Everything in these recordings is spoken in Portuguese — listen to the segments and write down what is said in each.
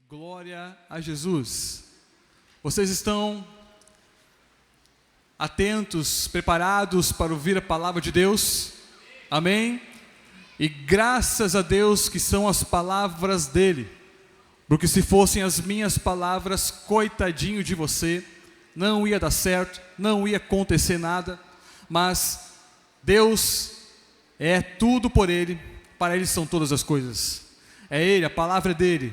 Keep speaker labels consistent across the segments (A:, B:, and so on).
A: Glória a Jesus. Vocês estão atentos, preparados para ouvir a palavra de Deus? Amém? E graças a Deus que são as palavras dele, porque se fossem as minhas palavras, coitadinho de você, não ia dar certo, não ia acontecer nada, mas Deus é tudo por ele, para ele são todas as coisas. É ele, a palavra é dele,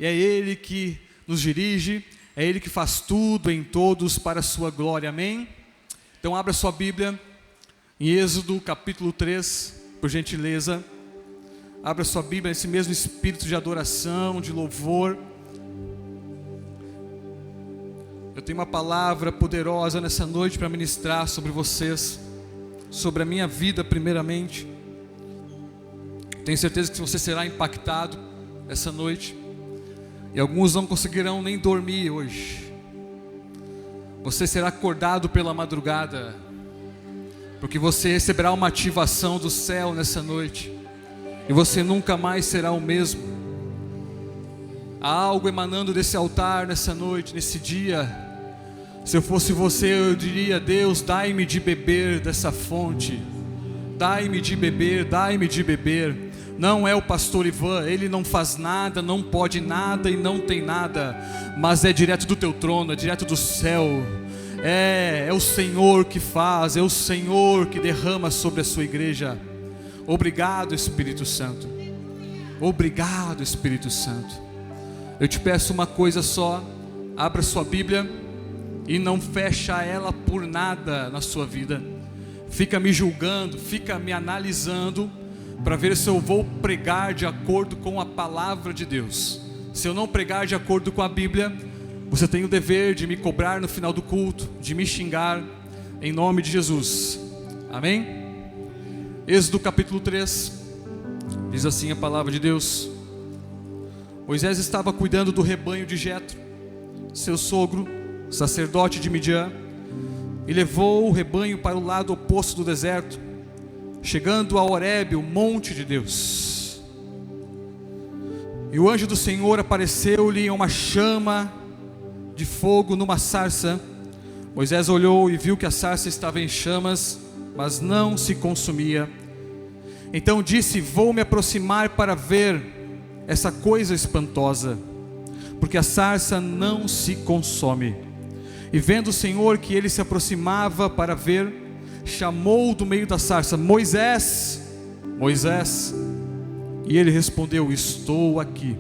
A: e é ele que nos dirige, é ele que faz tudo em todos para a sua glória, amém? Então abra sua Bíblia em Êxodo capítulo 3, por gentileza. Abra sua Bíblia nesse mesmo espírito de adoração, de louvor. Eu tenho uma palavra poderosa nessa noite para ministrar sobre vocês, sobre a minha vida primeiramente. Tenho certeza que você será impactado essa noite. E alguns não conseguirão nem dormir hoje. Você será acordado pela madrugada, porque você receberá uma ativação do céu nessa noite, e você nunca mais será o mesmo. Há algo emanando desse altar nessa noite, nesse dia. Se eu fosse você, eu diria: Deus, dai-me de beber dessa fonte, dai-me de beber, dai-me de beber. Não é o pastor Ivan, ele não faz nada, não pode nada e não tem nada, mas é direto do teu trono, é direto do céu. É o Senhor que faz, é o Senhor que derrama sobre a sua igreja. Obrigado, Espírito Santo. Obrigado, Espírito Santo. Eu te peço uma coisa só: abra sua Bíblia e não fecha ela por nada na sua vida. Fica me julgando, fica me analisando, para ver se eu vou pregar de acordo com a palavra de Deus. Se eu não pregar de acordo com a Bíblia, você tem o dever de me cobrar no final do culto, de me xingar, em nome de Jesus, amém? Êxodo capítulo 3, diz assim a palavra de Deus: Moisés estava cuidando do rebanho de Jetro, seu sogro, sacerdote de Midian, e levou o rebanho para o lado oposto do deserto, chegando a Horebe, o monte de Deus. E o anjo do Senhor apareceu-lhe em uma chama de fogo numa sarça. Moisés olhou e viu que a sarça estava em chamas, mas não se consumia. Então disse: vou me aproximar para ver essa coisa espantosa, porque a sarça não se consome. E vendo o Senhor que ele se aproximava para ver, chamou do meio da sarça: Moisés, Moisés. E ele respondeu: estou aqui.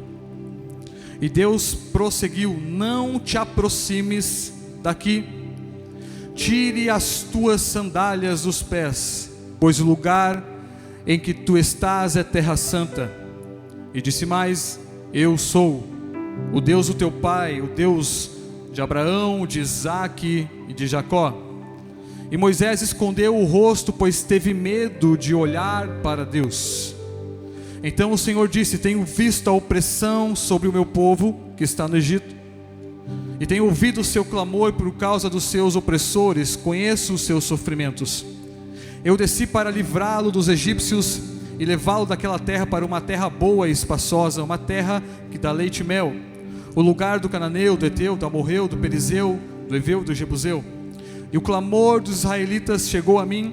A: E Deus prosseguiu: não te aproximes daqui, tire as tuas sandálias dos pés, pois o lugar em que tu estás é terra santa. E disse mais: eu sou o Deus do teu pai, o Deus de Abraão, de Isaque e de Jacó. E Moisés escondeu o rosto, pois teve medo de olhar para Deus. Então o Senhor disse: tenho visto a opressão sobre o meu povo que está no Egito, e tenho ouvido o seu clamor por causa dos seus opressores, conheço os seus sofrimentos. Eu desci para livrá-lo dos egípcios e levá-lo daquela terra para uma terra boa e espaçosa, uma terra que dá leite e mel, o lugar do cananeu, do heteu, do amorreu, do perizeu, do heveu, do jebuseu. E o clamor dos israelitas chegou a mim,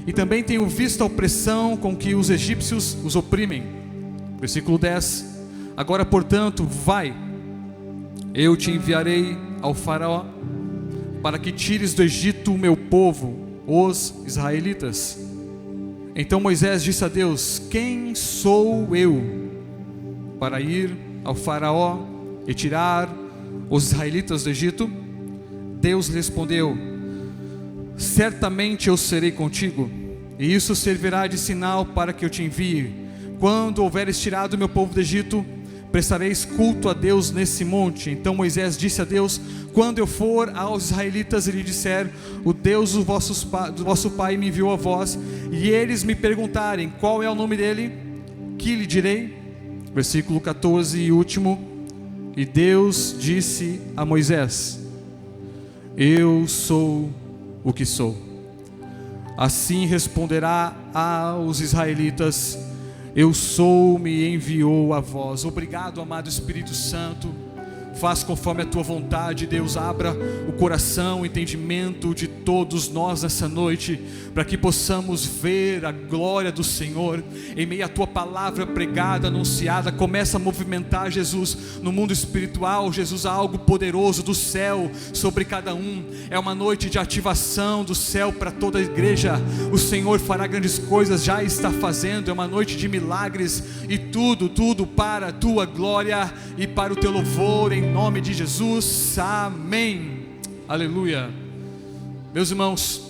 A: e também tenho visto a opressão com que os egípcios os oprimem. Versículo 10: agora portanto vai, eu te enviarei ao faraó, para que tires do Egito o meu povo, os israelitas. Então Moisés disse a Deus: quem sou eu para ir ao faraó e tirar os israelitas do Egito? Deus respondeu: certamente eu serei contigo, e isso servirá de sinal para que eu te envie. Quando houveres tirado o meu povo do Egito, prestareis culto a Deus nesse monte. Então Moisés disse a Deus: quando eu for aos israelitas e lhe disser: o Deus do vosso pai me enviou a vós, e eles me perguntarem qual é o nome dele, que lhe direi? Versículo 14 e último: e Deus disse a Moisés: eu sou o que sou. Assim responderá aos israelitas: eu sou, me enviou a vós. Obrigado, amado Espírito Santo, Faz conforme a tua vontade, Deus. Abra o coração, o entendimento de todos nós nessa noite, para que possamos ver a glória do Senhor em meio à tua palavra pregada, anunciada. Começa a movimentar, Jesus, no mundo espiritual, Jesus, há algo poderoso do céu sobre cada um. É uma noite de ativação do céu para toda a igreja. O Senhor fará grandes coisas, já está fazendo. É uma noite de milagres, e tudo para a tua glória e para o teu louvor, em nome de Jesus, amém, aleluia. Meus irmãos,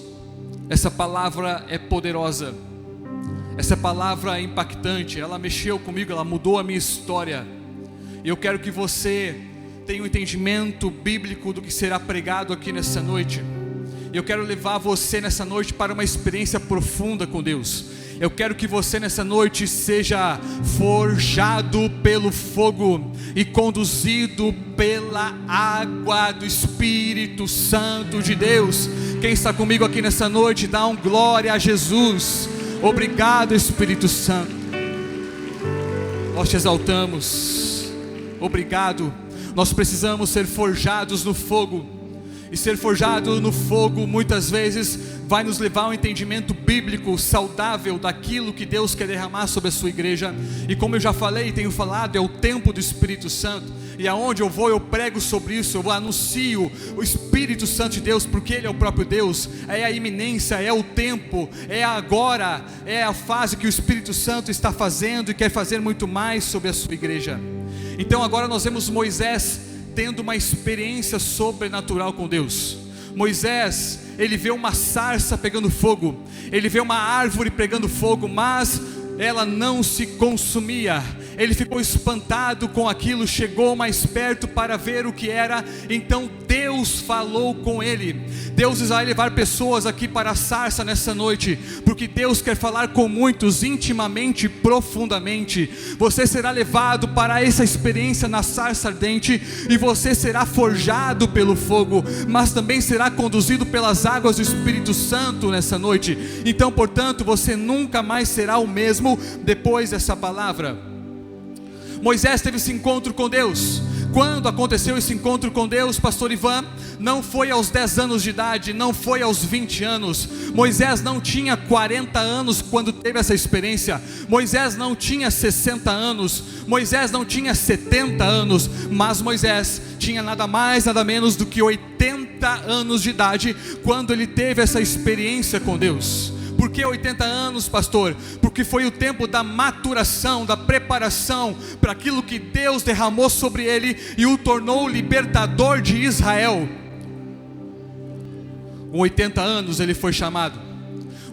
A: essa palavra é poderosa, essa palavra é impactante, ela mexeu comigo, ela mudou a minha história, e eu quero que você tenha um entendimento bíblico do que será pregado aqui nessa noite. Eu quero levar você nessa noite para uma experiência profunda com Deus. Eu quero que você nessa noite seja forjado pelo fogo e conduzido pela água do Espírito Santo de Deus. Quem está comigo aqui nessa noite, dá um glória a Jesus. Obrigado, Espírito Santo. Nós te exaltamos. Obrigado. Nós precisamos ser forjados no fogo. E ser forjado no fogo muitas vezes vai nos levar a um entendimento bíblico saudável daquilo que Deus quer derramar sobre a sua igreja. E como eu já falei e tenho falado, é o tempo do Espírito Santo. E aonde eu vou, eu prego sobre isso, eu anuncio o Espírito Santo de Deus, porque Ele é o próprio Deus. É a iminência, é o tempo, é agora, é a fase que o Espírito Santo está fazendo e quer fazer muito mais sobre a sua igreja. Então agora nós vemos Moisés tendo uma experiência sobrenatural com Deus. Moisés, ele vê uma sarça pegando fogo, ele vê uma árvore pegando fogo, mas ela não se consumia. Ele ficou espantado com aquilo, chegou mais perto para ver o que era. Então Deus falou com ele. Deus vai levar pessoas aqui para a sarça nessa noite, porque Deus quer falar com muitos intimamente, profundamente. Você será levado para essa experiência na sarça ardente, e você será forjado pelo fogo, mas também será conduzido pelas águas do Espírito Santo nessa noite. Então, portanto, você nunca mais será o mesmo depois dessa palavra. Moisés teve esse encontro com Deus. Quando aconteceu esse encontro com Deus, pastor Ivan? Não foi aos 10 anos de idade, não foi aos 20 anos. Moisés não tinha 40 anos quando teve essa experiência. Moisés não tinha 60 anos. Moisés não tinha 70 anos. Mas Moisés tinha nada mais, nada menos do que 80 anos de idade quando ele teve essa experiência com Deus. Por que 80 anos, pastor? Porque foi o tempo da maturação, da preparação para aquilo que Deus derramou sobre ele e o tornou o libertador de Israel. Com 80 anos ele foi chamado.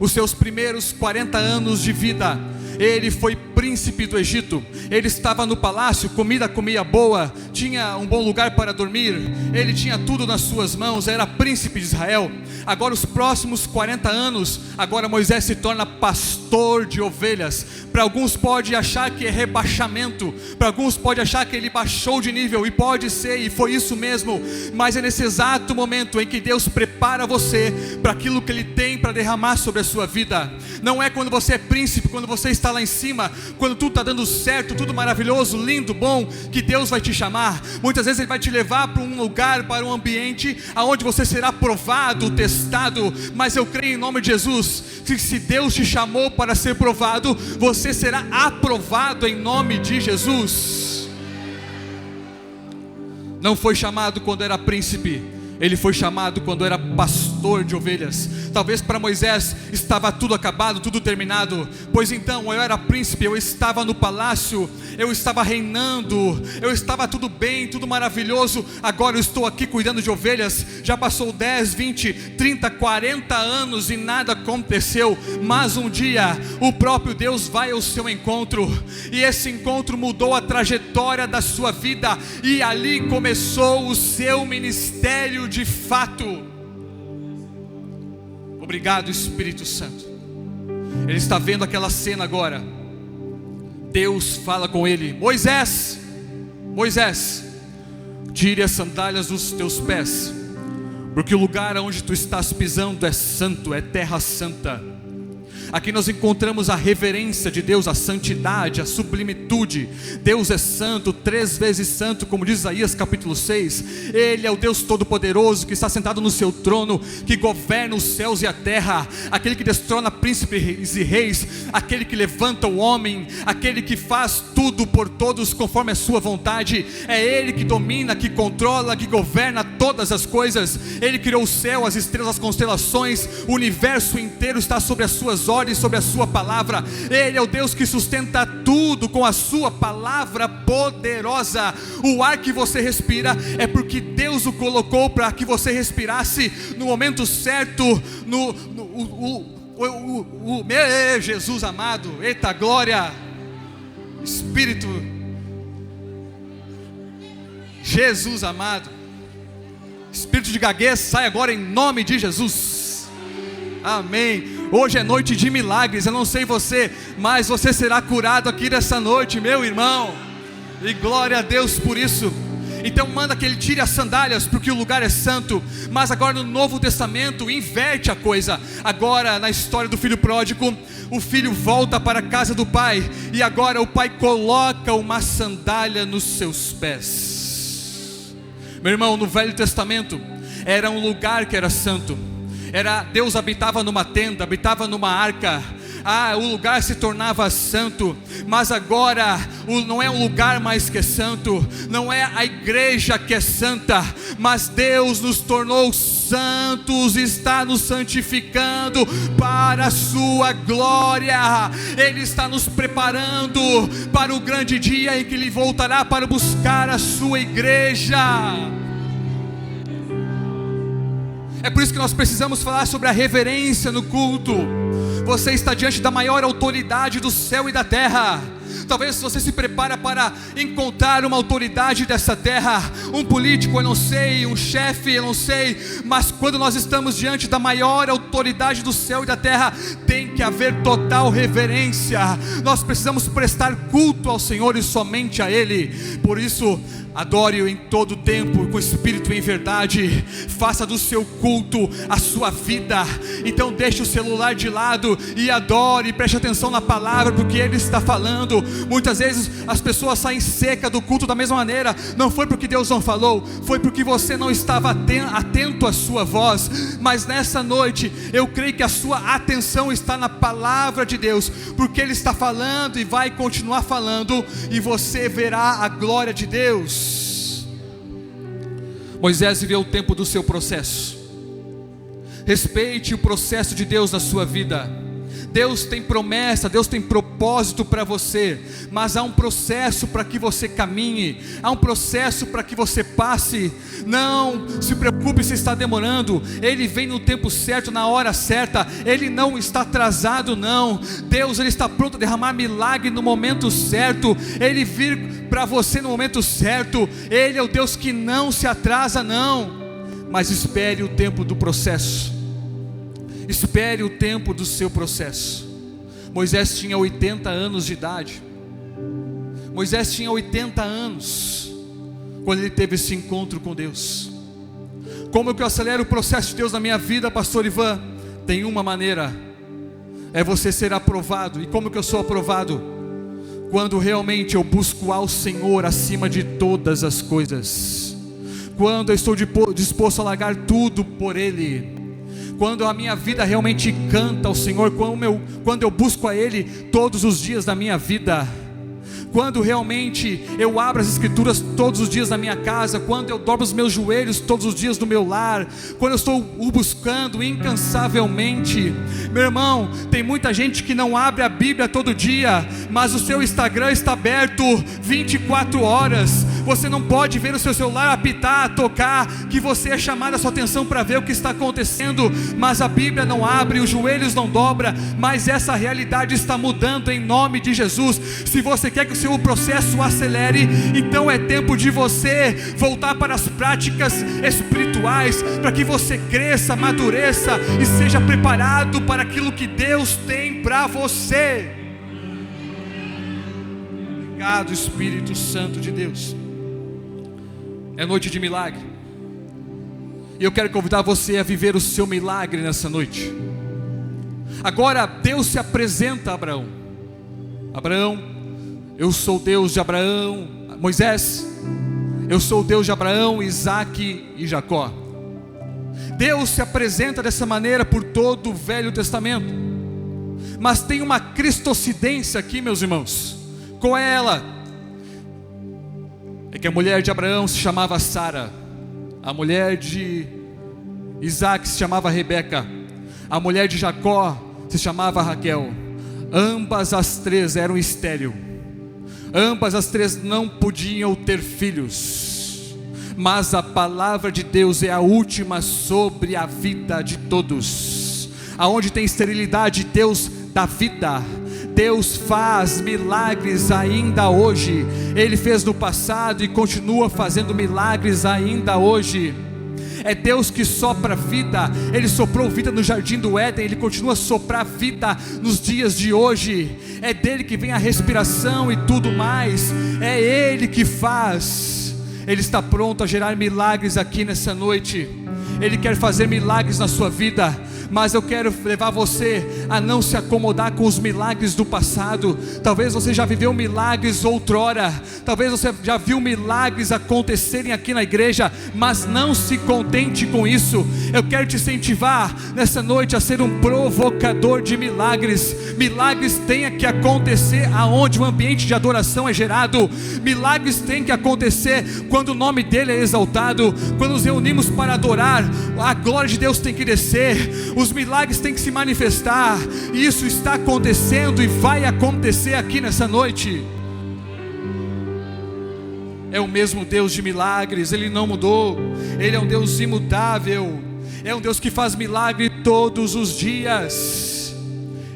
A: Os seus primeiros 40 anos de vida, ele foi príncipe do Egito. Ele estava no palácio, comia boa, tinha um bom lugar para dormir, ele tinha tudo nas suas mãos, era príncipe de Israel. Agora os próximos 40 anos, agora Moisés se torna pastor de ovelhas. Para alguns pode achar que é rebaixamento, para alguns pode achar que ele baixou de nível, e pode ser, e foi isso mesmo. Mas é nesse exato momento em que Deus prepara você para aquilo que Ele tem para derramar sobre a sua vida. Não é quando você é príncipe, quando você está lá em cima, quando tudo está dando certo, tudo maravilhoso, lindo, bom, que Deus vai te chamar. Muitas vezes Ele vai te levar para um lugar, para um ambiente aonde você será provado, testado. Mas eu creio em nome de Jesus, que se Deus te chamou para ser provado, você será aprovado em nome de Jesus. Não foi chamado quando era príncipe, ele foi chamado quando era pastor de ovelhas. Talvez para Moisés estava tudo acabado, tudo terminado. Pois então, eu era príncipe, eu estava no palácio, eu estava reinando, eu estava tudo bem, tudo maravilhoso. Agora eu estou aqui cuidando de ovelhas. Já passou 10, 20, 30, 40 anos e nada aconteceu. Mas um dia o próprio Deus vai ao seu encontro, e esse encontro mudou a trajetória da sua vida, e ali começou o seu ministério de fato. Obrigado, Espírito Santo. Ele está vendo aquela cena agora. Deus fala com ele: Moisés, Moisés, tire as sandálias dos teus pés, porque o lugar onde tu estás pisando é santo, é terra santa. Aqui nós encontramos a reverência de Deus, a santidade, a sublimitude. Deus é santo, 3 vezes santo, como diz Isaías capítulo 6. Ele é o Deus todo-poderoso, que está sentado no seu trono, que governa os céus e a terra, aquele que destrona príncipes e reis, aquele que levanta o homem, aquele que faz tudo por todos conforme a sua vontade. É Ele que domina, que controla, que governa todas as coisas. Ele criou o céu, as estrelas, as constelações, o universo inteiro está sobre as suas ordens, sobre a sua palavra. Ele é o Deus que sustenta tudo com a sua palavra poderosa. O ar que você respira é porque Deus o colocou para que você respirasse no momento certo, Jesus amado, eita glória, Espírito, Jesus amado, espírito de gaguez, sai agora em nome de Jesus, amém. Hoje é noite de milagres, eu não sei você, mas você será curado aqui nessa noite, meu irmão, e glória a Deus por isso. Então manda que ele tire as sandálias, porque o lugar é santo. Mas agora no Novo Testamento inverte a coisa. Agora na história do filho pródigo, o filho volta para a casa do pai, e agora o pai coloca uma sandália nos seus pés. Meu irmão, no Velho Testamento era um lugar que era santo. Deus habitava numa tenda, habitava numa arca. O lugar se tornava santo, mas agora não é um lugar mais que é santo, não é a igreja que é santa, mas Deus nos tornou santos, está nos santificando para a sua glória. Ele está nos preparando para o grande dia em que Ele voltará para buscar a sua igreja. É por isso que nós precisamos falar sobre a reverência no culto. Você está diante da maior autoridade do céu e da terra. Talvez você se prepara para encontrar uma autoridade dessa terra, um político, eu não sei, um chefe, eu não sei, mas quando nós estamos diante da maior autoridade do céu e da terra, tem que haver total reverência. Nós precisamos prestar culto ao Senhor e somente a Ele. Por isso, adore-o em todo tempo, com espírito e em verdade. Faça do seu culto a sua vida. Então deixe o celular de lado e adore, preste atenção na palavra, porque Ele está falando. Muitas vezes as pessoas saem secas do culto da mesma maneira. Não foi porque Deus não falou, foi porque você não estava atento à sua voz. Mas nessa noite eu creio que a sua atenção está na palavra de Deus, porque Ele está falando e vai continuar falando, e você verá a glória de Deus. Moisés viveu o tempo do seu processo. Respeite o processo de Deus na sua vida. Deus tem promessa, Deus tem propósito para você, mas há um processo para que você caminhe, há um processo para que você passe. Não se preocupe se está demorando, Ele vem no tempo certo, na hora certa. Ele não está atrasado não. Deus, Ele está pronto a derramar milagre no momento certo. Ele vir para você no momento certo. Ele é o Deus que não se atrasa não. Mas espere o tempo do processo. Espere o tempo do seu processo. Moisés tinha 80 anos de idade. Moisés tinha 80 anos quando ele teve esse encontro com Deus. Como que eu acelero o processo de Deus na minha vida, pastor Ivan? Tem uma maneira, é você ser aprovado. E como que eu sou aprovado? Quando realmente eu busco ao Senhor acima de todas as coisas. Quando eu estou disposto a largar tudo por Ele. Quando a minha vida realmente canta ao Senhor, quando eu busco a Ele todos os dias da minha vida, quando realmente eu abro as escrituras todos os dias na minha casa, quando eu dobro os meus joelhos todos os dias no meu lar, quando eu estou o buscando incansavelmente. Meu irmão, tem muita gente que não abre a Bíblia todo dia, mas o seu Instagram está aberto 24 horas. Você não pode ver o seu celular apitar, tocar, que você é chamado a sua atenção para ver o que está acontecendo, mas a Bíblia não abre, os joelhos não dobram. Mas essa realidade está mudando em nome de Jesus. Se você quer que o seu processo acelere, então é tempo de você voltar para as práticas espirituais, para que você cresça, amadureça e seja preparado para aquilo que Deus tem para você. Obrigado, Espírito Santo de Deus. É noite de milagre, e eu quero convidar você a viver o seu milagre nessa noite. Agora Deus se apresenta a Abraão. Abraão, eu sou o Deus de Abraão. Moisés, eu sou o Deus de Abraão, Isaque e Jacó. Deus se apresenta dessa maneira por todo o Velho Testamento. Mas tem uma cristocidência aqui, meus irmãos. Qual é ela? É que a mulher de Abraão se chamava Sara, a mulher de Isaque se chamava Rebeca, a mulher de Jacó se chamava Raquel. Ambas as três eram estéril, ambas as três não podiam ter filhos, mas a palavra de Deus é a última sobre a vida de todos. Aonde tem esterilidade, Deus dá vida. Deus faz milagres ainda hoje. Ele fez no passado e continua fazendo milagres ainda hoje. É Deus que sopra vida. Ele soprou vida no jardim do Éden, Ele continua a soprar vida nos dias de hoje. É dele que vem a respiração e tudo mais. É Ele que faz. Ele está pronto a gerar milagres aqui nessa noite. Ele quer fazer milagres na sua vida. Mas eu quero levar você a não se acomodar com os milagres do passado. Talvez você já viveu milagres outrora, talvez você já viu milagres acontecerem aqui na igreja, mas não se contente com isso. Eu quero te incentivar nessa noite a ser um provocador de milagres. Milagres têm que acontecer aonde o ambiente de adoração é gerado. Milagres têm que acontecer quando o nome dele é exaltado. Quando nos reunimos para adorar, a glória de Deus tem que descer. Os milagres têm que se manifestar, e isso está acontecendo e vai acontecer aqui nessa noite. É o mesmo Deus de milagres, Ele não mudou. Ele é um Deus imutável, é um Deus que faz milagre todos os dias.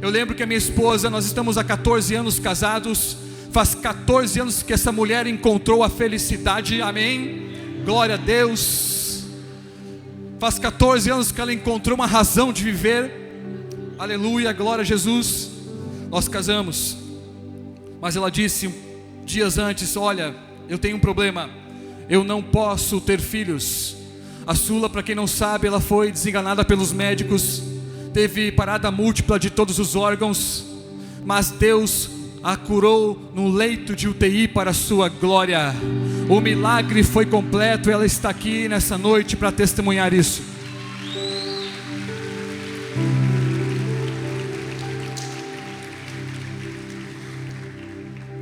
A: Eu lembro que a minha esposa, nós estamos há 14 anos casados. Faz 14 anos que essa mulher encontrou a felicidade, amém? Glória a Deus. Faz 14 anos que ela encontrou uma razão de viver. Aleluia, glória a Jesus. Nós casamos, mas ela disse dias antes: olha, eu tenho um problema, eu não posso ter filhos. A Sula, para quem não sabe, ela foi desenganada pelos médicos, teve parada múltipla de todos os órgãos, mas Deus a curou num leito de UTI para a sua glória. O milagre foi completo. Ela está aqui nessa noite para testemunhar isso.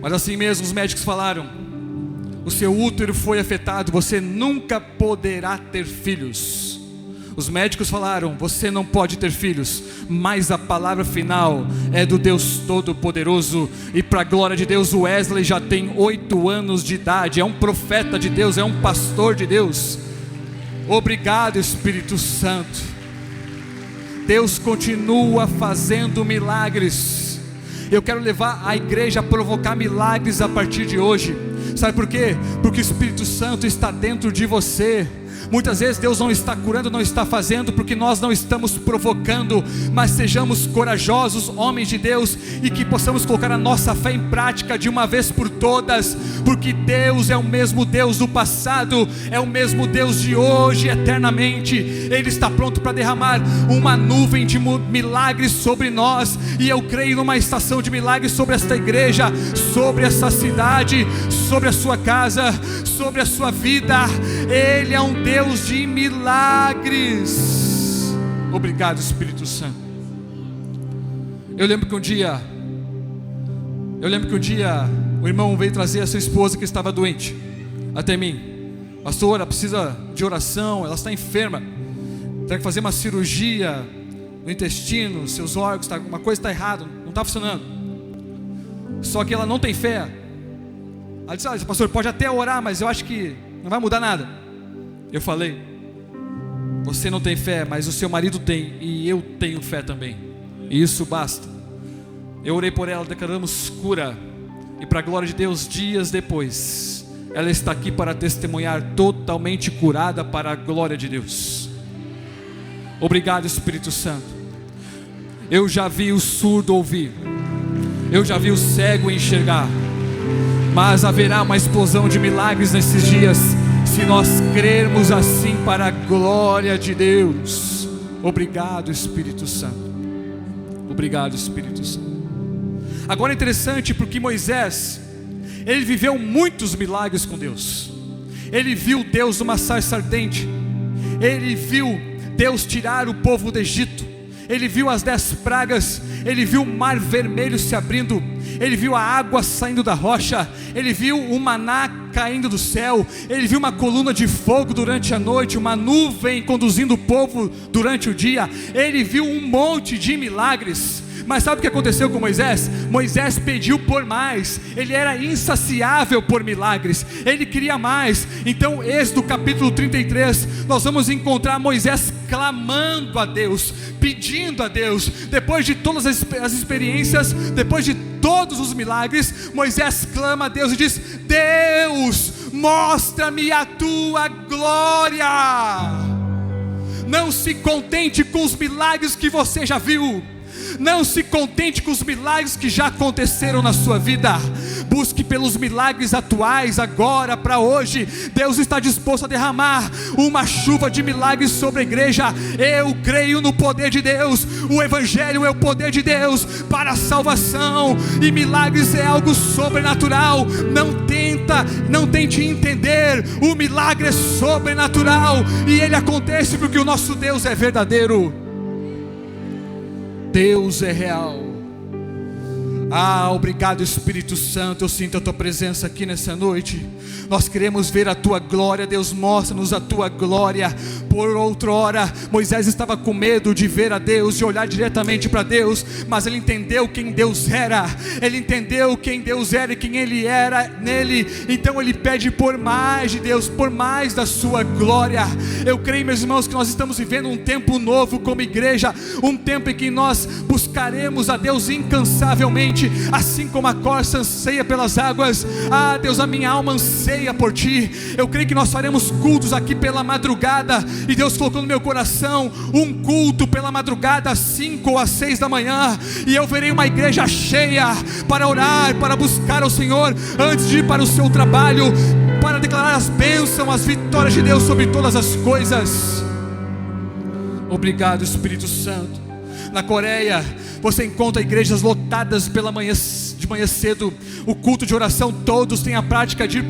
A: Mas assim mesmo os médicos falaram: o seu útero foi afetado, você nunca poderá ter filhos. Os médicos falaram: você não pode ter filhos, mas a palavra final é do Deus Todo-Poderoso. E para a glória de Deus, o Wesley já tem 8 anos de idade, é um profeta de Deus, é um pastor de Deus. Obrigado, Espírito Santo. Deus continua fazendo milagres. Eu quero levar a igreja a provocar milagres a partir de hoje. Sabe por quê? Porque o Espírito Santo está dentro de você. Muitas vezes Deus não está curando, não está fazendo porque nós não estamos provocando. Mas sejamos corajosos, homens de Deus, e que possamos colocar a nossa fé em prática de uma vez por todas. Porque Deus é o mesmo Deus do passado, é o mesmo Deus de hoje, eternamente. Ele está pronto para derramar uma nuvem de milagres sobre nós. E eu creio numa estação de milagres sobre esta igreja, sobre essa cidade, sobre a sua casa, sobre a sua vida. Ele é um Deus de milagres. Obrigado, Espírito Santo. Eu lembro que um dia o irmão veio trazer a sua esposa que estava doente até mim. Pastor, ela precisa de oração, ela está enferma, tem que fazer uma cirurgia no intestino, seus órgãos, uma coisa está errada, não está funcionando. Só que ela não tem fé. Ela disse: pastor, pode até orar, mas eu acho que não vai mudar nada. Eu falei: você não tem fé, mas o seu marido tem, e eu tenho fé também, e isso basta. Eu orei por ela, declaramos cura, e para a glória de Deus, dias depois, ela está aqui para testemunhar totalmente curada para a glória de Deus. Obrigado, Espírito Santo. Eu já vi o surdo ouvir, eu já vi o cego enxergar, mas haverá uma explosão de milagres nesses dias, se nós crermos assim para a glória de Deus. Obrigado, Espírito Santo. Obrigado, Espírito Santo. Agora é interessante porque Moisés, ele viveu muitos milagres com Deus. Ele viu Deus numa sarça ardente. Ele viu Deus tirar o povo do Egito. Ele viu as 10 pragas. Ele viu o mar vermelho se abrindo. Ele viu a água saindo da rocha. Ele viu o maná caindo do céu. Ele viu uma coluna de fogo durante a noite, uma nuvem conduzindo o povo durante o dia. Ele viu um monte de milagres. Mas sabe o que aconteceu com Moisés? Moisés pediu por mais. Ele era insaciável por milagres. Ele queria mais. Então, Êxodo capítulo 33, nós vamos encontrar Moisés clamando a Deus, pedindo a Deus. Depois de todas as experiências, depois de todos os milagres, Moisés clama a Deus e diz: Deus, mostra-me a tua glória. Não se contente com os milagres que você já viu. Não se contente com os milagres que já aconteceram na sua vida. Busque pelos milagres atuais, agora, para hoje. Deus está disposto a derramar uma chuva de milagres sobre a igreja. Eu creio no poder de Deus. O Evangelho é o poder de Deus para a salvação. E milagres é algo sobrenatural. Não tente entender. O milagre é sobrenatural. E ele acontece porque o nosso Deus é verdadeiro. Deus é real. Obrigado, Espírito Santo. Eu sinto a tua presença aqui nessa noite. Nós queremos ver a tua glória. Deus, mostra-nos a tua glória. Por outrora, Moisés estava com medo de ver a Deus, de olhar diretamente para Deus, mas ele entendeu quem Deus era. Ele entendeu quem Deus era e quem ele era nele. Então ele pede por mais de Deus, por mais da sua glória. Eu creio, meus irmãos, que nós estamos vivendo um tempo novo como igreja, um tempo em que nós buscaremos a Deus incansavelmente, assim como a corça anseia pelas águas. Deus, a minha alma anseia por ti. Eu creio que nós faremos cultos aqui pela madrugada, e Deus colocou no meu coração um culto pela madrugada, às 5 ou às 6 da manhã, e eu verei uma igreja cheia para orar, para buscar ao Senhor, antes de ir para o seu trabalho, para declarar as bênçãos, as vitórias de Deus sobre todas as coisas. Obrigado, Espírito Santo. Na Coreia, você encontra igrejas lotadas de manhã cedo. O culto de oração, todos têm a prática de ir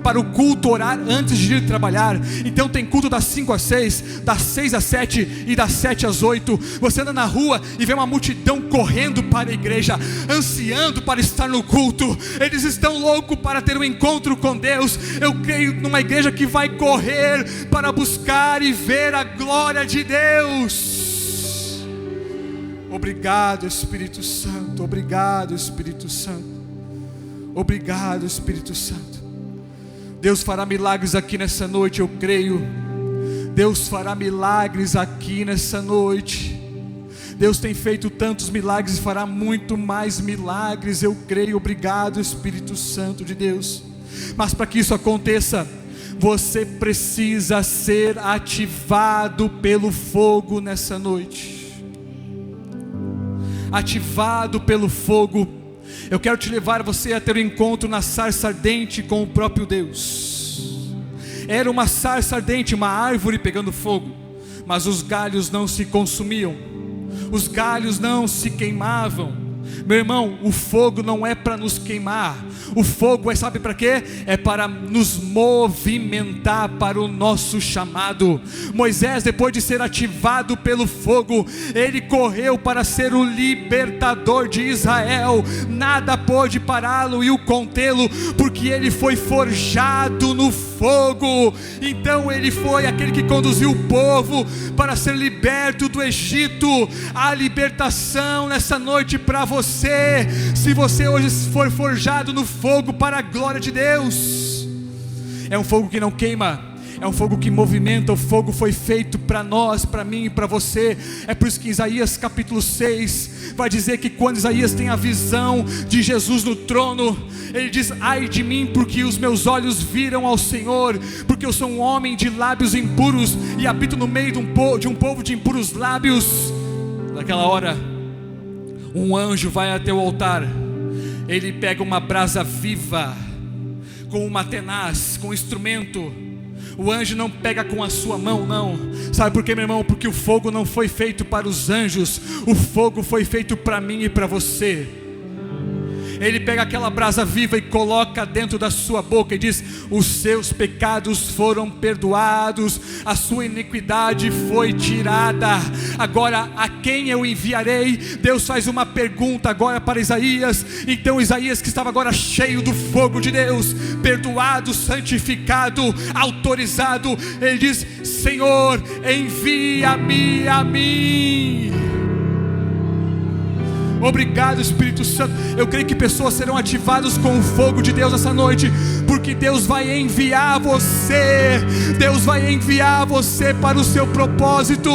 A: para o culto orar antes de ir trabalhar. Então tem culto das 5 às 6, das 6 às 7 e das 7 às 8. Você anda na rua e vê uma multidão correndo para a igreja, ansiando para estar no culto. Eles estão loucos para ter um encontro com Deus. Eu creio numa igreja que vai correr para buscar e ver a glória de Deus. Obrigado, Espírito Santo. Obrigado, Espírito Santo. Obrigado, Espírito Santo. Deus fará milagres aqui nessa noite, eu creio. Deus fará milagres aqui nessa noite. Deus tem feito tantos milagres e fará muito mais milagres, eu creio. Obrigado, Espírito Santo de Deus. Mas para que isso aconteça, você precisa ser ativado pelo fogo nessa noite. Ativado pelo fogo. Eu quero te levar você a ter um encontro na sarça ardente com o próprio Deus. Era uma sarça ardente, uma árvore pegando fogo, mas os galhos não se consumiam, os galhos não se queimavam. Meu irmão, o fogo não é para nos queimar. O fogo é, sabe para quê? É para nos movimentar para o nosso chamado. Moisés, depois de ser ativado pelo fogo, ele correu para ser o libertador de Israel. Nada pôde pará-lo e o contê-lo, porque ele foi forjado no fogo. Então ele foi aquele que conduziu o povo para ser liberto do Egito. A libertação nessa noite para você. Se você hoje for forjado no fogo para a glória de Deus, é um fogo que não queima, é um fogo que movimenta. O fogo foi feito para nós, para mim e para você. É por isso que Isaías capítulo 6 vai dizer que quando Isaías tem a visão de Jesus no trono, ele diz: ai de mim, porque os meus olhos viram ao Senhor, porque eu sou um homem de lábios impuros e habito no meio de um povo de impuros lábios. Naquela hora, um anjo vai até o altar. Ele pega uma brasa viva, com uma tenaz, com um instrumento, O anjo não pega com a sua mão, não. Sabe por quê, meu irmão? Porque o fogo não foi feito para os anjos, o fogo foi feito para mim e para você. Ele pega aquela brasa viva e coloca dentro da sua boca e diz: os seus pecados foram perdoados, a sua iniquidade foi tirada. Agora a quem eu enviarei? Deus faz uma pergunta agora para Isaías. Então Isaías, que estava agora cheio do fogo de Deus, perdoado, santificado, autorizado, ele diz: Senhor, envia-me a mim. Obrigado, Espírito Santo. Eu creio que pessoas serão ativadas com o fogo de Deus essa noite, porque Deus vai enviar você. Deus vai enviar você para o seu propósito.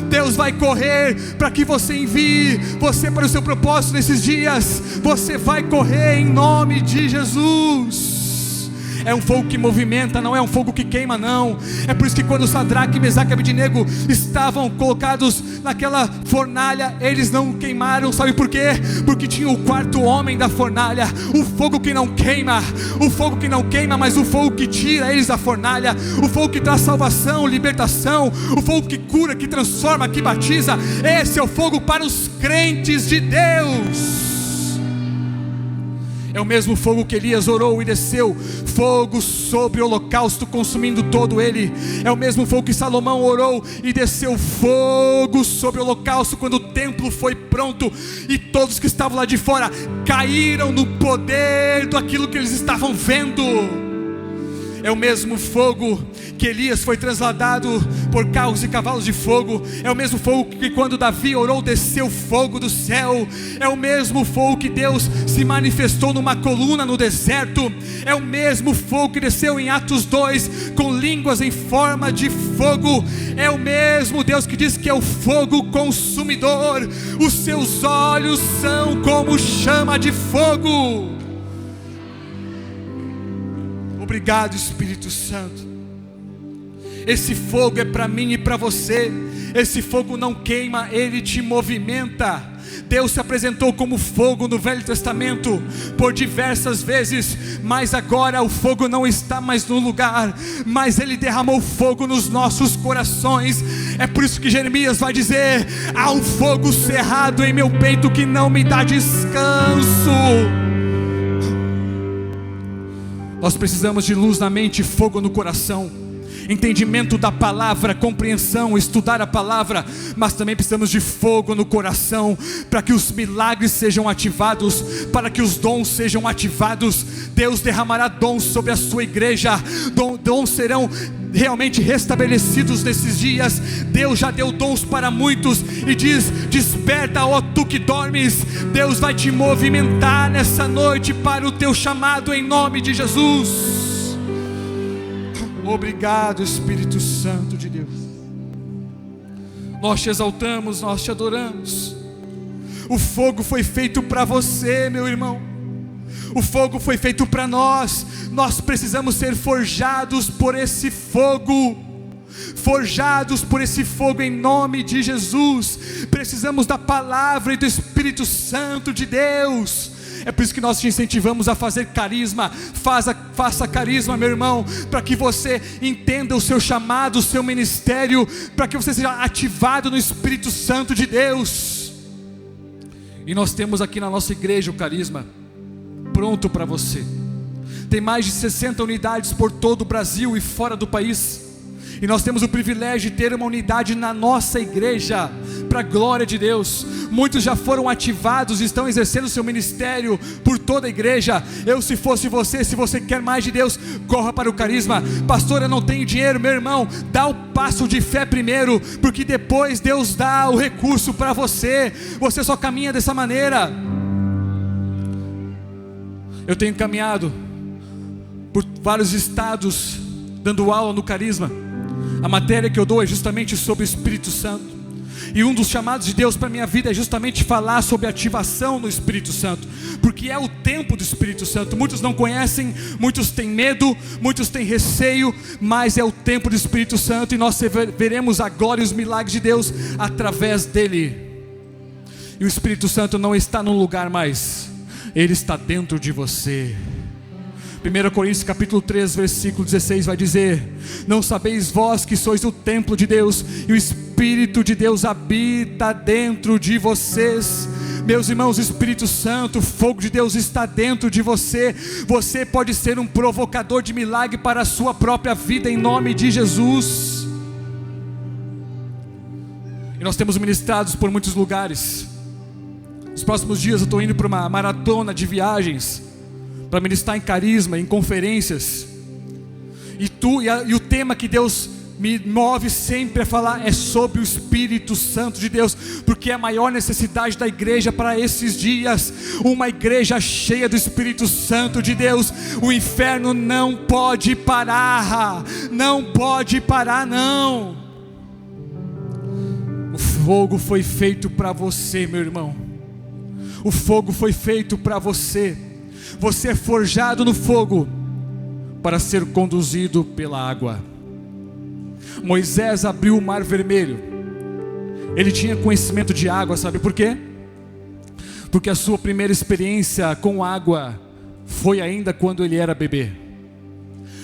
A: Deus vai correr para que você envie você para o seu propósito nesses dias. Você vai correr em nome de Jesus. É um fogo que movimenta, não é um fogo que queima, não. É por isso que quando Sadraque, Mesaque e Abednego estavam colocados naquela fornalha, eles não queimaram. Sabe por quê? Porque tinha o quarto homem da fornalha, o fogo que não queima, o fogo que não queima, mas o fogo que tira eles da fornalha, o fogo que traz salvação, libertação, o fogo que cura, que transforma, que batiza. Esse é o fogo para os crentes de Deus. É o mesmo fogo que Elias orou e desceu, fogo sobre o holocausto, consumindo todo ele. É o mesmo fogo que Salomão orou e desceu, fogo sobre o holocausto, quando o templo foi pronto e todos que estavam lá de fora caíram no poder daquilo que eles estavam vendo. É o mesmo fogo que Elias foi trasladado por carros e cavalos de fogo. É o mesmo fogo que quando Davi orou, desceu fogo do céu. É o mesmo fogo que Deus se manifestou numa coluna no deserto. É o mesmo fogo que desceu em Atos 2 com línguas em forma de fogo. É o mesmo Deus que diz que é o fogo consumidor. Os seus olhos são como chama de fogo. Obrigado, Espírito Santo. Esse fogo é para mim e para você. Esse fogo não queima, ele te movimenta. Deus se apresentou como fogo no Velho Testamento por diversas vezes, mas agora o fogo não está mais no lugar, mas ele derramou fogo nos nossos corações. É por isso que Jeremias vai dizer: há um fogo cerrado em meu peito que não me dá descanso. Nós precisamos de luz na mente, fogo no coração, entendimento da palavra, compreensão, estudar a palavra, mas também precisamos de fogo no coração, para que os milagres sejam ativados, para que os dons sejam ativados. Deus derramará dons sobre a sua igreja, dons serão realmente restabelecidos nesses dias. Deus já deu dons para muitos e diz: desperta, ó tu que dormes. Deus vai te movimentar nessa noite para o teu chamado em nome de Jesus. Obrigado, Espírito Santo de Deus. Nós te exaltamos, nós te adoramos. O fogo foi feito para você, meu irmão. O fogo foi feito para nós. Nós precisamos ser forjados por esse fogo. Forjados por esse fogo em nome de Jesus. Precisamos da palavra e do Espírito Santo de Deus. É por isso que nós te incentivamos a fazer carisma. Faça carisma, meu irmão, para que você entenda o seu chamado, o seu ministério, para que você seja ativado no Espírito Santo de Deus. E nós temos aqui na nossa igreja o carisma pronto para você. Tem mais de 60 unidades por todo o Brasil e fora do país. E nós temos o privilégio de ter uma unidade na nossa igreja, para a glória de Deus. Muitos já foram ativados e estão exercendo o seu ministério por toda a igreja. Se fosse você, se você quer mais de Deus, corra para o carisma. Pastor, eu não tenho dinheiro. Meu irmão, dá o passo de fé primeiro, porque depois Deus dá o recurso para você. Você só caminha dessa maneira. Eu tenho caminhado por vários estados dando aula no carisma. A matéria que eu dou é justamente sobre o Espírito Santo. E um dos chamados de Deus para a minha vida é justamente falar sobre ativação no Espírito Santo, porque é o tempo do Espírito Santo. Muitos não conhecem, muitos têm medo, muitos têm receio, mas é o tempo do Espírito Santo, e nós veremos a glória e os milagres de Deus através dele. E o Espírito Santo não está num lugar mais, ele está dentro de você. 1 Coríntios capítulo 3, versículo 16 vai dizer: não sabeis vós que sois o templo de Deus, e o Espírito de Deus habita dentro de vocês? Meus irmãos, o Espírito Santo, o fogo de Deus está dentro de você. Você pode ser um provocador de milagre para a sua própria vida, em nome de Jesus. E nós temos ministrados por muitos lugares. Nos próximos dias eu estou indo para uma maratona de viagens, para ministrar em carisma, em conferências. E o tema que Deus me move sempre a falar é sobre o Espírito Santo de Deus, porque é a maior necessidade da igreja para esses dias, uma igreja cheia do Espírito Santo de Deus. O inferno não pode parar, não pode parar não. O fogo foi feito para você, meu irmão. O fogo foi feito para você. Você é forjado no fogo para ser conduzido pela água. Moisés abriu o mar vermelho. Ele tinha conhecimento de água, sabe por quê? Porque a sua primeira experiência com água foi ainda quando ele era bebê.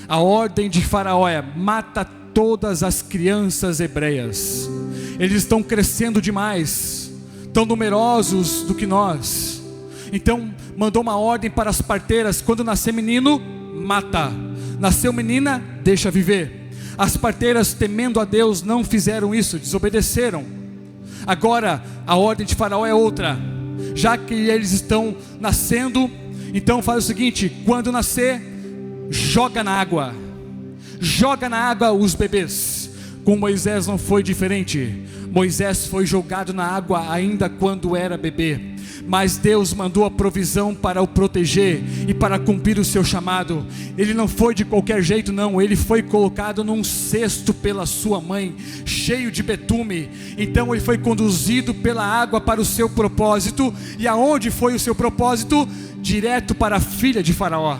A: A ordem de Faraó é: mata todas as crianças hebreias. Eles estão crescendo demais, tão numerosos do que nós. Então mandou uma ordem para as parteiras: quando nascer menino, mata. Nasceu menina, deixa viver. As parteiras, temendo a Deus, não fizeram isso, desobedeceram. Agora a ordem de Faraó é outra. Já que eles estão nascendo, então faz o seguinte: quando nascer, joga na água. Joga na água os bebês. Com Moisés não foi diferente. Moisés foi jogado na água ainda quando era bebê, mas Deus mandou a provisão para o proteger e para cumprir o seu chamado. Ele não foi de qualquer jeito não, ele foi colocado num cesto pela sua mãe, cheio de betume. Então ele foi conduzido pela água para o seu propósito. E aonde foi o seu propósito? Direto para a filha de Faraó.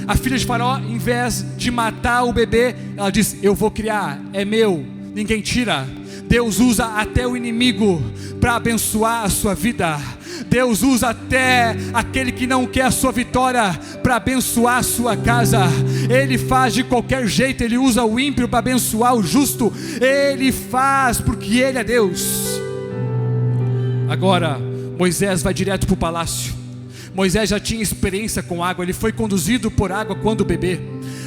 A: A filha de Faraó, em vez de matar o bebê, ela diz: eu vou criar, é meu, ninguém tira. Deus usa até o inimigo para abençoar a sua vida. Deus usa até aquele que não quer a sua vitória para abençoar a sua casa. Ele faz de qualquer jeito. Ele usa o ímpio para abençoar o justo. Ele faz porque Ele é Deus. Agora Moisés vai direto para o palácio. Moisés já tinha experiência com água. Ele foi conduzido por água quando bebê.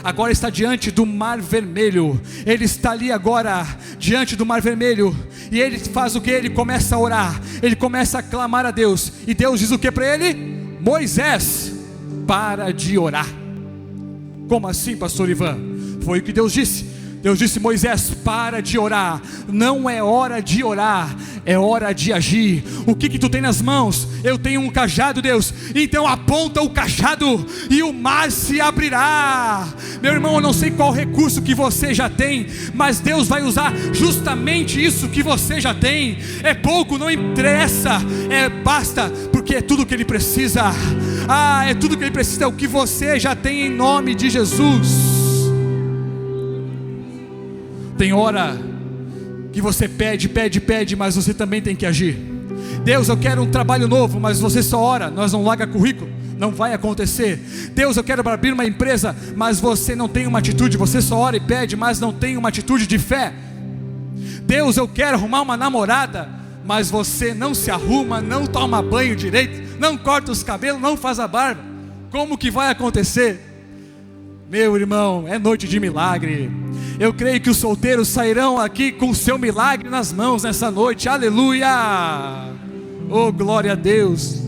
A: Agora está diante do mar vermelho. Ele está ali agora diante do mar vermelho. E ele faz o que? Ele começa a orar. Ele começa a clamar a Deus. E Deus diz o que para ele? Moisés, para de orar. Como assim, pastor Ivan? Foi o que Deus disse. Deus disse: Moisés, para de orar. Não é hora de orar, é hora de agir. O que tu tem nas mãos? Eu tenho um cajado, Deus. Então aponta o cajado e o mar se abrirá. Meu irmão, eu não sei qual recurso que você já tem, mas Deus vai usar justamente isso que você já tem. É pouco, não interessa, basta, porque é tudo que Ele precisa. É tudo que Ele precisa, é o que você já tem, em nome de Jesus. Tem hora que você pede, mas você também tem que agir. Deus, eu quero um trabalho novo, mas você só ora, nós não larga currículo, não vai acontecer. Deus, eu quero abrir uma empresa, mas você não tem uma atitude, você só ora e pede, mas não tem uma atitude de fé. Deus, eu quero arrumar uma namorada, mas você não se arruma, não toma banho direito, não corta os cabelos, não faz a barba. Como que vai acontecer? Meu irmão, é noite de milagre. Eu creio que os solteiros sairão aqui com o seu milagre nas mãos nessa noite. Aleluia! Oh, glória a Deus.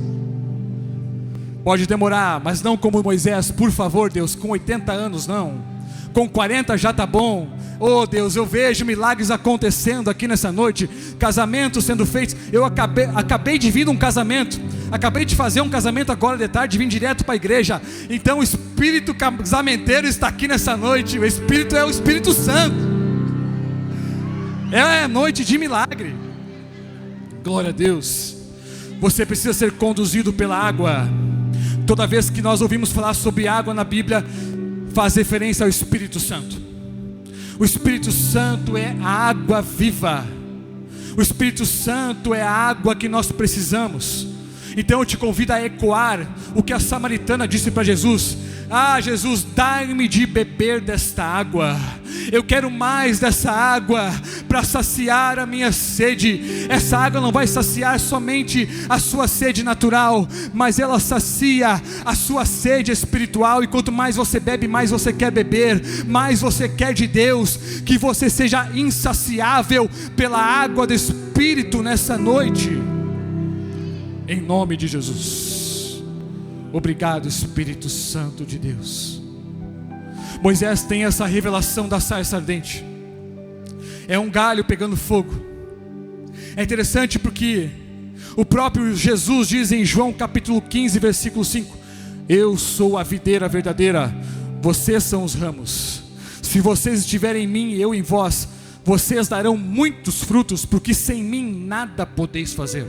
A: Pode demorar, mas não como Moisés, por favor, Deus, com 80 anos não, com 40 já está bom. Oh Deus, eu vejo milagres acontecendo aqui nessa noite, casamentos sendo feitos. Eu acabei de vir de um casamento, acabei de fazer um casamento agora de tarde, vim direto para a igreja. Então o espírito casamenteiro está aqui nessa noite. O Espírito é o Espírito Santo. É noite de milagre. Glória a Deus. Você precisa ser conduzido pela água. Toda vez que nós ouvimos falar sobre água na Bíblia, faz referência ao Espírito Santo. O Espírito Santo é a água viva. O Espírito Santo é a água que nós precisamos. Então eu te convido a ecoar o que a samaritana disse para Jesus: Ah, Jesus, dai-me de beber desta água. Eu quero mais dessa água para saciar a minha sede. Essa água não vai saciar somente a sua sede natural, mas ela sacia a sua sede espiritual. E quanto mais você bebe, mais você quer beber, mais você quer de Deus. Que você seja insaciável pela água do Espírito nessa noite, em nome de Jesus. Obrigado, Espírito Santo de Deus. Moisés tem essa revelação da sarça ardente. É um galho pegando fogo. É interessante porque o próprio Jesus diz em João capítulo 15, versículo 5: eu sou a videira verdadeira, vocês são os ramos. Se vocês estiverem em mim e eu em vós, vocês darão muitos frutos, porque sem mim nada podeis fazer.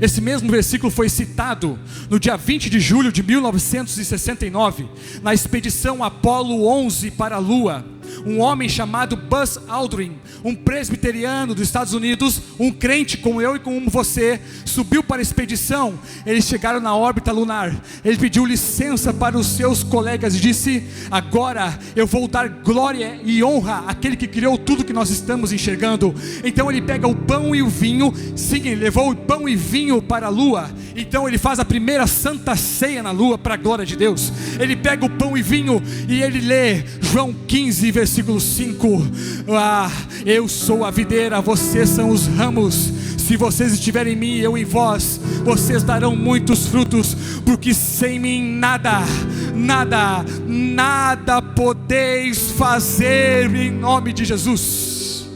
A: Esse mesmo versículo foi citado no dia 20 de julho de 1969, na expedição Apollo 11 para a Lua. Um homem chamado Buzz Aldrin, um presbiteriano dos Estados Unidos, um crente como eu e como você, subiu para a expedição. Eles chegaram na órbita lunar. Ele pediu licença para os seus colegas e disse: agora eu vou dar glória e honra àquele que criou tudo que nós estamos enxergando. Então ele pega o pão e o vinho. Sim, ele levou o pão e vinho para a lua. Então ele faz a primeira santa ceia na lua para a glória de Deus. Ele pega o pão e vinho e ele lê João 15, versículo 5: eu sou a videira, vocês são os ramos. Se vocês estiverem em mim e eu em vós, vocês darão muitos frutos, porque sem mim nada podeis fazer, em nome de Jesus.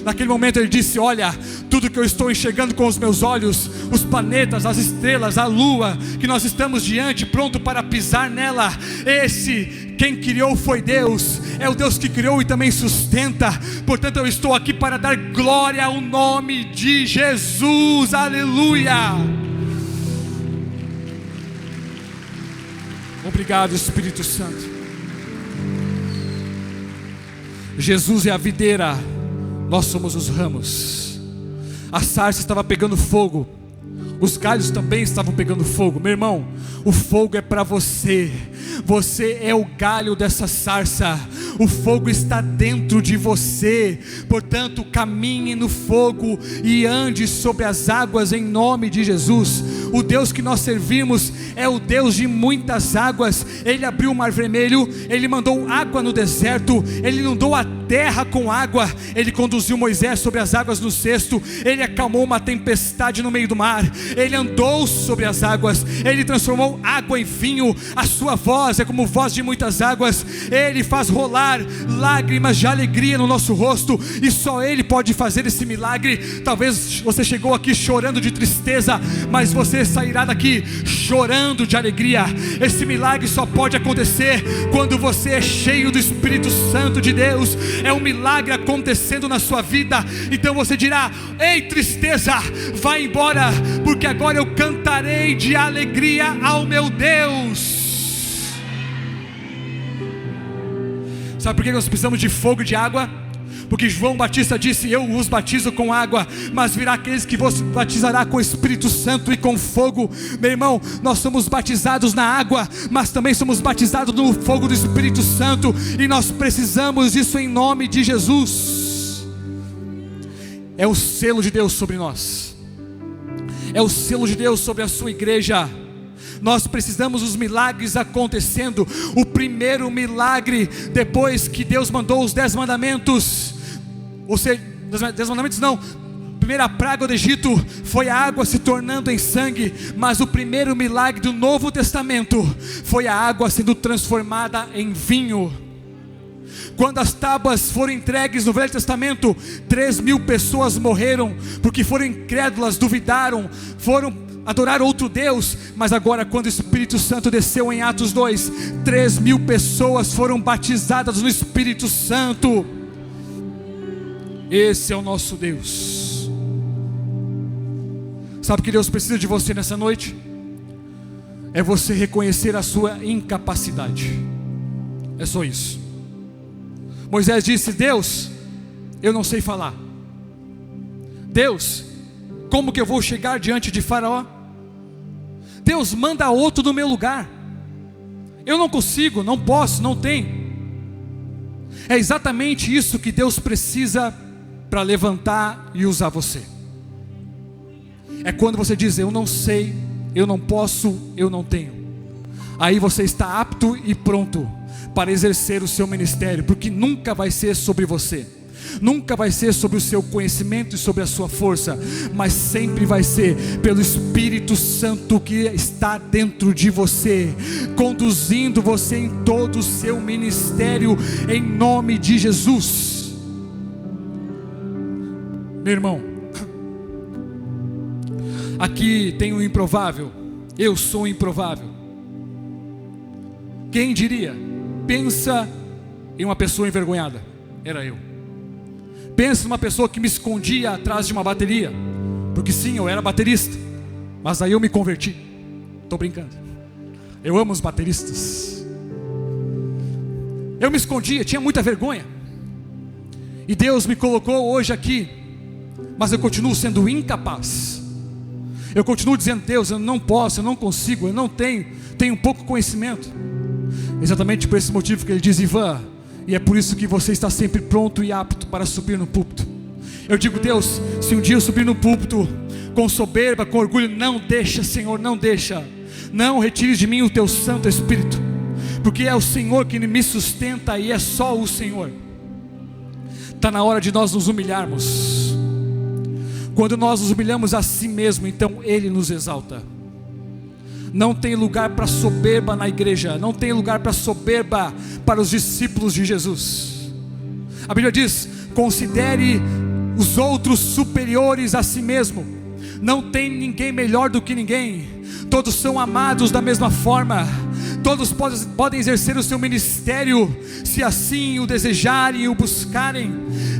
A: Naquele momento ele disse: olha, tudo que eu estou enxergando com os meus olhos, os planetas, as estrelas, a lua, que nós estamos diante, pronto para pisar nela, quem criou foi Deus, é o Deus que criou e também sustenta. Portanto eu estou aqui para dar glória ao nome de Jesus, aleluia. Obrigado, Espírito Santo. Jesus é a videira, nós somos os ramos. A sarça estava pegando fogo, os galhos também estavam pegando fogo. Meu irmão, o fogo é para você. Você é o galho dessa sarça. O fogo está dentro de você. Portanto, caminhe no fogo e ande sobre as águas em nome de Jesus. O Deus que nós servimos é o Deus de muitas águas. Ele abriu o mar vermelho, Ele mandou água no deserto, Ele inundou a terra com água, Ele conduziu Moisés sobre as águas no cesto, Ele acalmou uma tempestade no meio do mar, Ele andou sobre as águas, Ele transformou água em vinho. A sua voz é como voz de muitas águas. Ele faz rolar lágrimas de alegria no nosso rosto, e só Ele pode fazer esse milagre. Talvez você chegou aqui chorando de tristeza, mas você sairá daqui chorando de alegria. Esse milagre só pode acontecer quando você é cheio do Espírito Santo de Deus. É um milagre acontecendo na sua vida. Então você dirá: ei, tristeza, vai embora, porque agora eu cantarei de alegria ao meu Deus. Sabe por que nós precisamos de fogo e de água? Porque João Batista disse: eu os batizo com água, mas virá aqueles que vos batizará com o Espírito Santo e com fogo. Meu irmão, nós somos batizados na água, mas também somos batizados no fogo do Espírito Santo, e nós precisamos disso em nome de Jesus. É o selo de Deus sobre nós, é o selo de Deus sobre a sua igreja. Nós precisamos dos milagres acontecendo. O primeiro milagre, depois que Deus mandou os 10 mandamentos, ou seja, 10 mandamentos não, a primeira praga do Egito foi a água se tornando em sangue. Mas o primeiro milagre do Novo Testamento foi a água sendo transformada em vinho. Quando as tábuas foram entregues no Velho Testamento, 3.000 pessoas morreram, porque foram incrédulas, duvidaram, foram adorar outro Deus. Mas agora, quando o Espírito Santo desceu em Atos 2, 3.000 pessoas foram batizadas no Espírito Santo. Esse é o nosso Deus. Sabe que Deus precisa de você nessa noite? É você reconhecer a sua incapacidade. É só isso. Moisés disse: Deus, eu não sei falar. Deus, como que eu vou chegar diante de Faraó? Deus, manda outro no meu lugar. eu não consigo, não posso, não tenho. É exatamente isso que Deus precisa para levantar e usar você. É quando você diz: eu não sei, eu não posso, eu não tenho. Aí você está apto e pronto para exercer o seu ministério, porque nunca vai ser sobre você, nunca vai ser sobre o seu conhecimento e sobre a sua força, mas sempre vai ser pelo Espírito Santo que está dentro de você, conduzindo você em todo o seu ministério, em nome de Jesus. Meu irmão, aqui tem um improvável. Eu sou improvável. Quem diria? Pensa em uma pessoa envergonhada. Era eu. Pensa numa pessoa que me escondia atrás de uma bateria, porque sim, eu era baterista, mas aí eu me converti. Estou brincando. Eu amo os bateristas. Eu me escondia, tinha muita vergonha, e Deus me colocou hoje aqui, mas eu continuo sendo incapaz. Eu continuo dizendo: Deus, eu não posso, eu não consigo, eu não tenho pouco conhecimento. Exatamente por esse motivo que ele diz: Ivan, e é por isso que você está sempre pronto e apto para subir no púlpito. Eu digo: Deus, se um dia eu subir no púlpito com soberba, com orgulho, não deixa, Senhor, não deixa. Não retires de mim o teu Santo Espírito, porque é o Senhor que me sustenta, e é só o Senhor. Está na hora de nós nos humilharmos. Quando nós nos humilhamos a si mesmo, então Ele nos exalta. Não tem lugar para soberba na igreja, não tem lugar para soberba para os discípulos de Jesus. A Bíblia diz: considere os outros superiores a si mesmo. Não tem ninguém melhor do que ninguém. Todos são amados da mesma forma. Todos podem exercer o seu ministério, se assim o desejarem e o buscarem.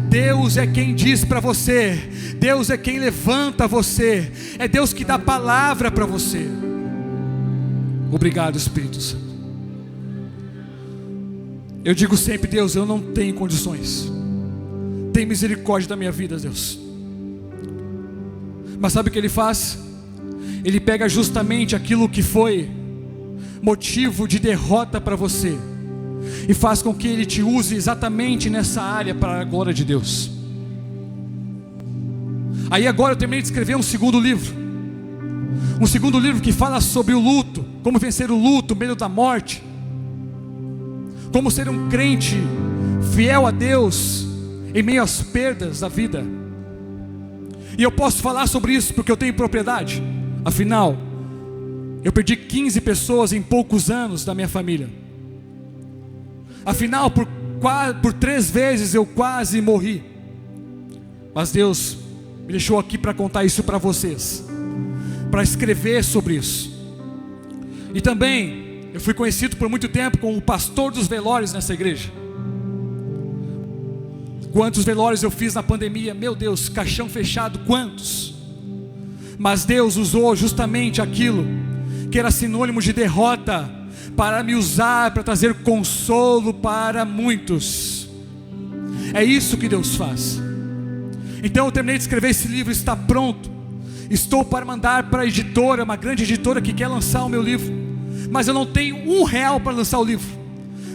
A: Deus é quem diz para você, Deus é quem levanta você, é Deus que dá palavra para você. Obrigado, Espírito Santo. Eu digo sempre: Deus, eu não tenho condições, tem misericórdia da minha vida, Deus. Mas sabe o que Ele faz? Ele pega justamente aquilo que foi motivo de derrota para você, e faz com que Ele te use exatamente nessa área para a glória de Deus. Aí agora eu terminei de escrever um segundo livro que fala sobre o luto, como vencer o luto, o medo da morte, como ser um crente fiel a Deus em meio às perdas da vida. E eu posso falar sobre isso porque eu tenho propriedade. Afinal, eu perdi 15 pessoas em poucos anos da minha família. Afinal, por 3 vezes eu quase morri. Mas Deus me deixou aqui para contar isso para vocês, para escrever sobre isso. E também eu fui conhecido por muito tempo como o pastor dos velórios nessa igreja. Quantos velórios eu fiz na pandemia, meu Deus, caixão fechado, quantos? Mas Deus usou justamente aquilo que era sinônimo de derrota para me usar, para trazer consolo para muitos. É isso que Deus faz. Então eu terminei de escrever esse livro, está pronto. Estou para mandar para a editora, uma grande editora que quer lançar o meu livro, mas eu não tenho R$1 para lançar o livro.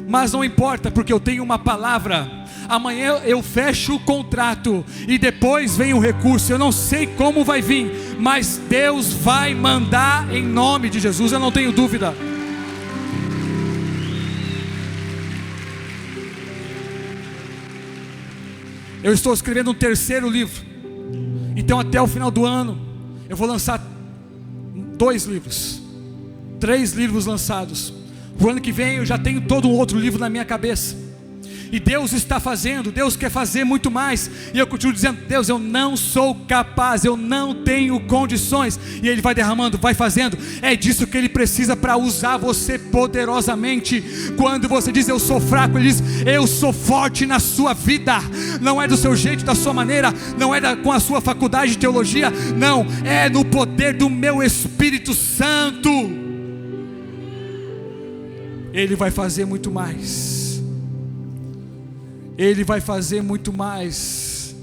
A: Mas não importa, porque eu tenho uma palavra. Amanhã eu fecho o contrato e depois vem o recurso. Eu não sei como vai vir, mas Deus vai mandar em nome de Jesus, eu não tenho dúvida. Eu estou escrevendo um 3º livro. Então até o final do ano eu vou lançar 2 livros, 3 livros lançados. O ano que vem eu já tenho todo um outro livro na minha cabeça. E Deus está fazendo, Deus quer fazer muito mais. E eu continuo dizendo: Deus, eu não sou capaz, eu não tenho condições. E Ele vai derramando, vai fazendo. É disso que Ele precisa para usar você poderosamente. Quando você diz eu sou fraco, Ele diz eu sou forte na sua vida. Não é do seu jeito, da sua maneira, não é com a sua faculdade de teologia, não, é no poder do meu Espírito Santo. Ele vai fazer muito mais. Ele vai fazer muito mais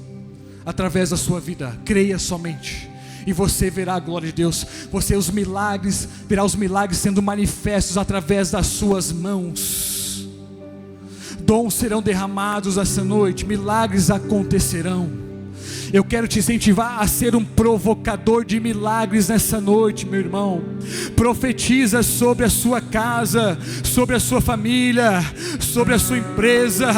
A: através da sua vida. Creia somente. e você verá a glória de Deus. Verá os milagres sendo manifestos através das suas mãos. Dons serão derramados essa noite, milagres acontecerão. Eu quero te incentivar a ser um provocador de milagres nessa noite, meu irmão. Profetiza sobre a sua casa, sobre a sua família, sobre a sua empresa.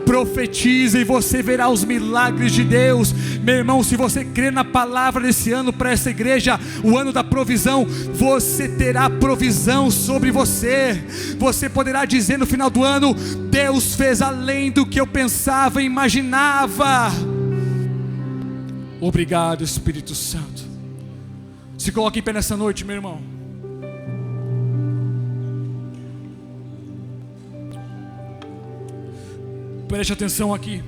A: Profetiza e você verá os milagres de Deus. Meu irmão, se você crer na palavra desse ano para essa igreja, o ano da provisão, você terá provisão sobre você. Você poderá dizer no final do ano: Deus fez além do que eu pensava e imaginava. Obrigado, Espírito Santo. Se coloque em pé nessa noite, meu irmão. Preste atenção aqui.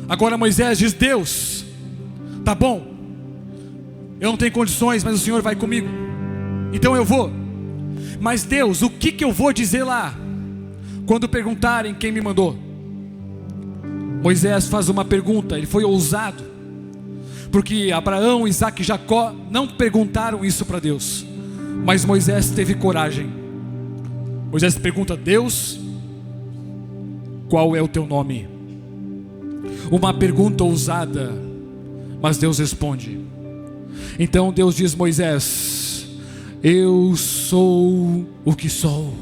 A: Agora Moisés diz: Deus, tá bom, eu não tenho condições, mas o Senhor vai comigo, então eu vou. Mas Deus, o que eu vou dizer lá quando perguntarem quem me mandou? Moisés faz uma pergunta, ele foi ousado, porque Abraão, Isaac e Jacó não perguntaram isso para Deus, mas Moisés teve coragem. Moisés pergunta: Deus, qual é o teu nome? Uma pergunta ousada, mas Deus responde. Então Deus diz: Moisés, eu sou o que sou,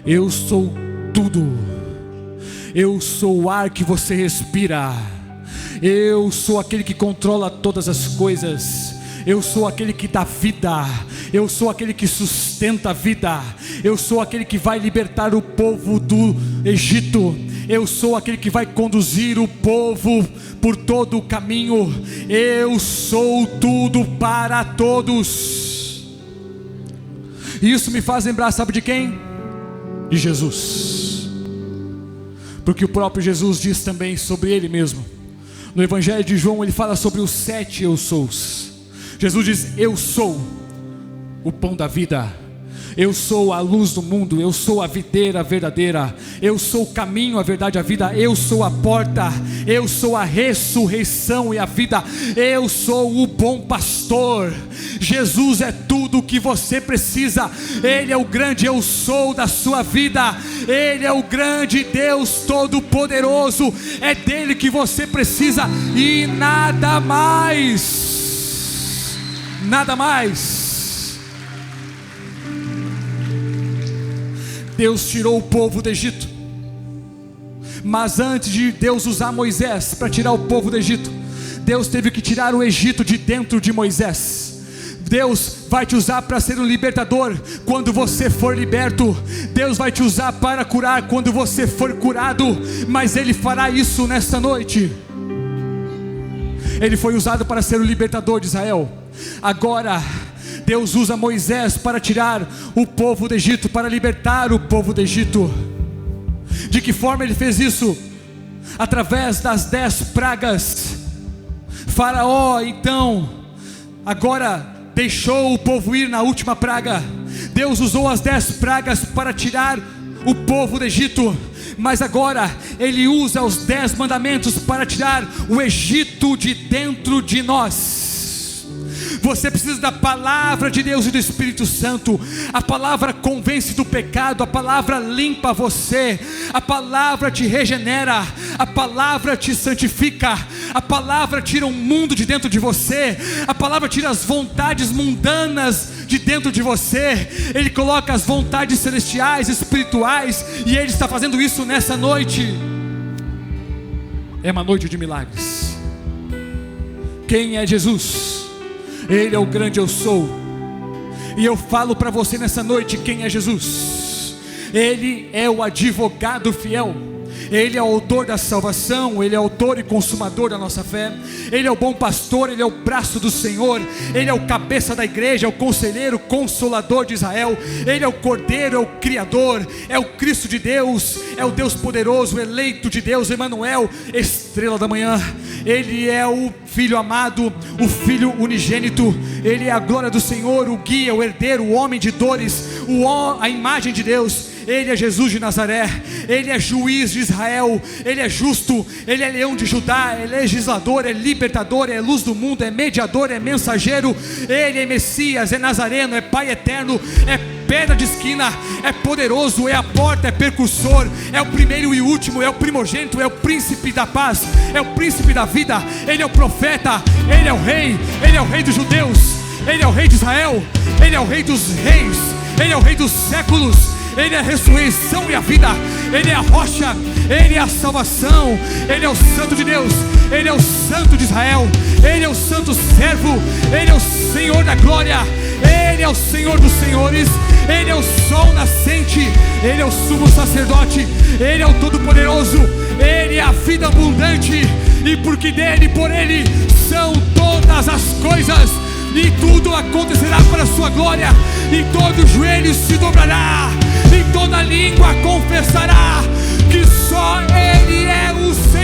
A: eu sou tudo. Eu sou o ar que você respira. Eu sou aquele que controla todas as coisas. Eu sou aquele que dá vida. Eu sou aquele que sustenta a vida. Eu sou aquele que vai libertar o povo do Egito. Eu sou aquele que vai conduzir o povo por todo o caminho. Eu sou tudo para todos. E isso me faz lembrar, sabe de quem? De Jesus. Porque o próprio Jesus diz também sobre ele mesmo. No Evangelho de João ele fala sobre os 7 eu sous. Jesus diz: eu sou o pão da vida, eu sou a luz do mundo, eu sou a videira verdadeira, eu sou o caminho, a verdade e a vida, eu sou a porta, eu sou a ressurreição e a vida, eu sou o bom pastor. Jesus é tudo o que você precisa. Ele é o grande eu sou da sua vida. Ele é o grande Deus todo-poderoso. É dele que você precisa e nada mais. Nada mais. Deus tirou o povo do Egito, mas antes de Deus usar Moisés para tirar o povo do Egito, Deus teve que tirar o Egito de dentro de Moisés. Deus vai te usar para ser um libertador quando você for liberto. Deus vai te usar para curar quando você for curado. Mas Ele fará isso nesta noite. Ele foi usado para ser o libertador de Israel. Agora Deus usa Moisés para tirar o povo do Egito, para libertar o povo do Egito. De que forma Ele fez isso? Através das 10 pragas. Faraó então agora deixou o povo ir na última praga. Deus usou as 10 pragas para tirar o povo do Egito, mas agora Ele usa os 10 mandamentos para tirar o Egito de dentro de nós. Você precisa da palavra de Deus e do Espírito Santo. A palavra convence do pecado, a palavra limpa você, a palavra te regenera, a palavra te santifica, a palavra tira um mundo de dentro de você, a palavra tira as vontades mundanas de dentro de você. Ele coloca as vontades celestiais, espirituais, e Ele está fazendo isso nessa noite. É uma noite de milagres. Quem é Jesus? Ele é o grande eu sou. E eu falo para você nessa noite quem é Jesus. Ele é o advogado fiel. Ele é o autor da salvação. Ele é autor e consumador da nossa fé. Ele é o bom pastor. Ele é o braço do Senhor. Ele é o cabeça da igreja. É o conselheiro, consolador de Israel. Ele é o cordeiro, é o criador. É o Cristo de Deus. É o Deus poderoso, o eleito de Deus, Emanuel, estrela da manhã. Ele é o Filho amado, o Filho unigênito. Ele é a glória do Senhor, o guia, o herdeiro, o homem de dores, a imagem de Deus. Ele é Jesus de Nazaré, Ele é juiz de Israel, Ele é justo, Ele é leão de Judá, é legislador, é libertador, é luz do mundo, é mediador, é mensageiro. Ele é Messias, é Nazareno, é Pai eterno, é pedra de esquina, é poderoso, é a porta, é percursor, é o primeiro e o último, é o primogênito, é o príncipe da paz, é o príncipe da vida. Ele é o profeta, Ele é o rei, Ele é o rei dos judeus, Ele é o rei de Israel, Ele é o rei dos reis, Ele é o rei dos séculos, Ele é a ressurreição e a vida, Ele é a rocha, Ele é a salvação, Ele é o santo de Deus, Ele é o santo de Israel, Ele é o santo servo, Ele é o Senhor da glória, Ele é o Senhor dos senhores, Ele é o sol nascente, Ele é o sumo sacerdote, Ele é o todo-poderoso, Ele é a vida abundante, e porque dele, por Ele, são todas as coisas, e tudo acontecerá para a sua glória, e todo joelho se dobrará, e toda língua confessará que só Ele é o Senhor.